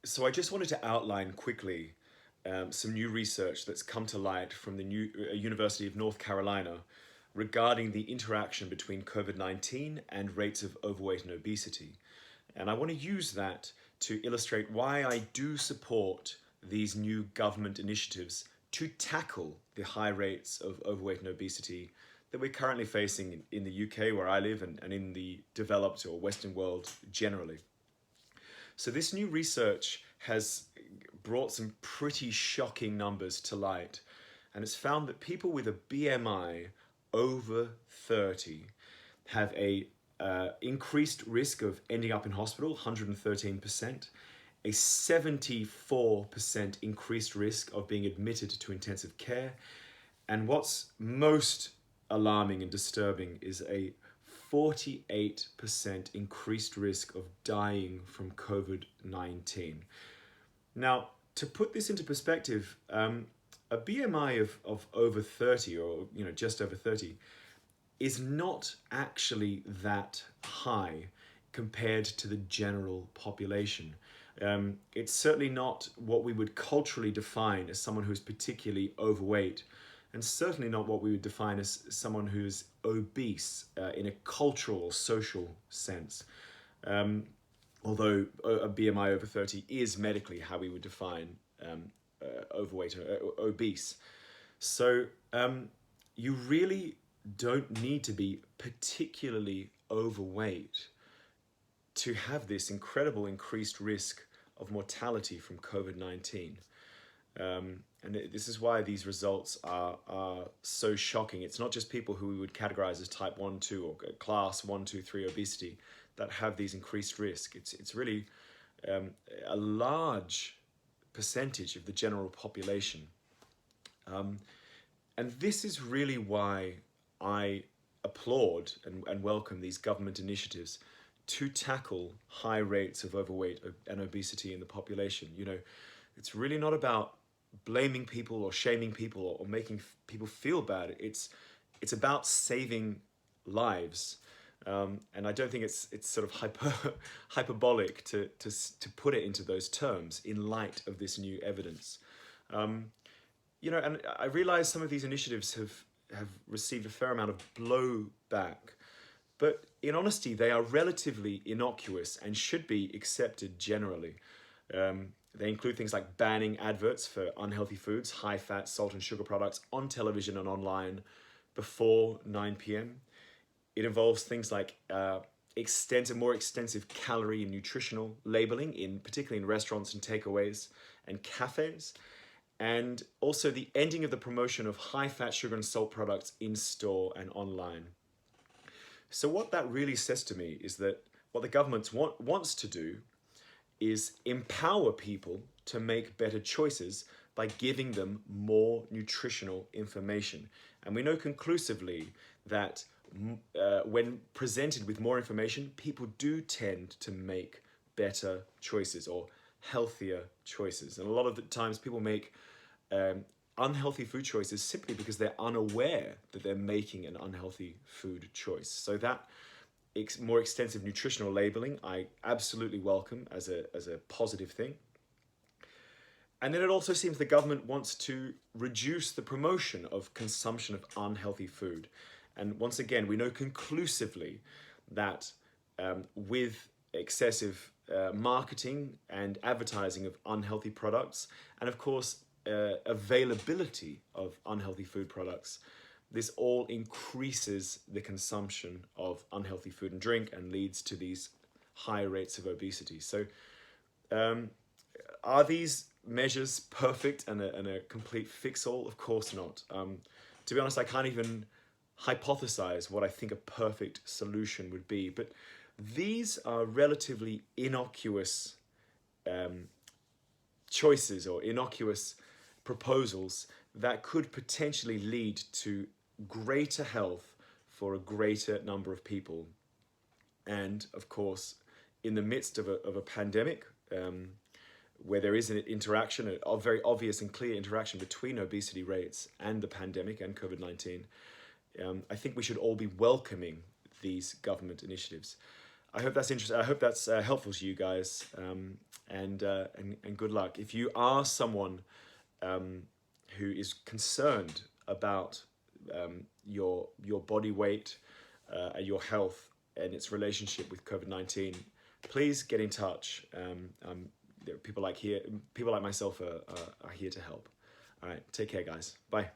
So I just wanted to outline quickly some new research that's come to light from the University of North Carolina regarding the interaction between COVID-19 and rates of overweight and obesity. And I want to use that to illustrate why I do support these new government initiatives to tackle the high rates of overweight and obesity that we're currently facing in the UK, where I live, and in the developed or Western world generally. So this new research has brought some pretty shocking numbers to light, and it's found that people with a BMI over 30 have a increased risk of ending up in hospital, 113%, a 74% increased risk of being admitted to intensive care, and what's most alarming and disturbing is a 48% increased risk of dying from COVID-19. Now, to put this into perspective, a BMI of over 30, or just over 30, is not actually that high compared to the general population. It's certainly not what we would culturally define as someone who's particularly overweight, and certainly not what we would define as someone who's obese in a cultural or social sense. Although a BMI over 30 is medically how we would define overweight or obese. So you really don't need to be particularly overweight to have this incredible increased risk of mortality from COVID-19. And this is why these results are so shocking. It's not just people who we would categorize as type 1, 2 or class 1, 2, 3 obesity that have these increased risk. It's really a large percentage of the general population. And this is really why I applaud and welcome these government initiatives to tackle high rates of overweight and obesity in the population. It's really not about blaming people or shaming people or making people feel bad. It's about saving lives. And I don't think it's sort of hyperbolic to put it into those terms in light of this new evidence. And I realize some of these initiatives have received a fair amount of blowback, but in honesty, they are relatively innocuous and should be accepted generally. They include things like banning adverts for unhealthy foods, high-fat, salt and sugar products on television and online before 9 p.m. It involves things like more extensive calorie and nutritional labeling, particularly in restaurants and takeaways and cafes, and also the ending of the promotion of high-fat, sugar and salt products in store and online. So what that really says to me is that what the government wants to do is empower people to make better choices by giving them more nutritional information. And we know conclusively that when presented with more information, people do tend to make better choices or healthier choices. And a lot of the times people make unhealthy food choices simply because they're unaware that they're making an unhealthy food choice. So that more extensive nutritional labeling, I absolutely welcome as a positive thing. And then it also seems the government wants to reduce the promotion of consumption of unhealthy food. And once again, we know conclusively that with excessive marketing and advertising of unhealthy products, and of course, availability of unhealthy food products, this all increases the consumption of unhealthy food and drink and leads to these high rates of obesity. So are these measures perfect and a complete fix-all? Of course not. To be honest, I can't even hypothesize what I think a perfect solution would be, but these are relatively innocuous choices or innocuous proposals that could potentially lead to greater health for a greater number of people. And of course, in the midst of a pandemic, where there is an interaction, a very obvious and clear interaction between obesity rates and the pandemic and COVID-19, I think we should all be welcoming these government initiatives. I hope that's interesting. I hope that's helpful to you guys. And good luck. If you are someone who is concerned about your body weight, your health, and its relationship with COVID-19, please get in touch. People like myself are here to help. All right, take care, guys. Bye.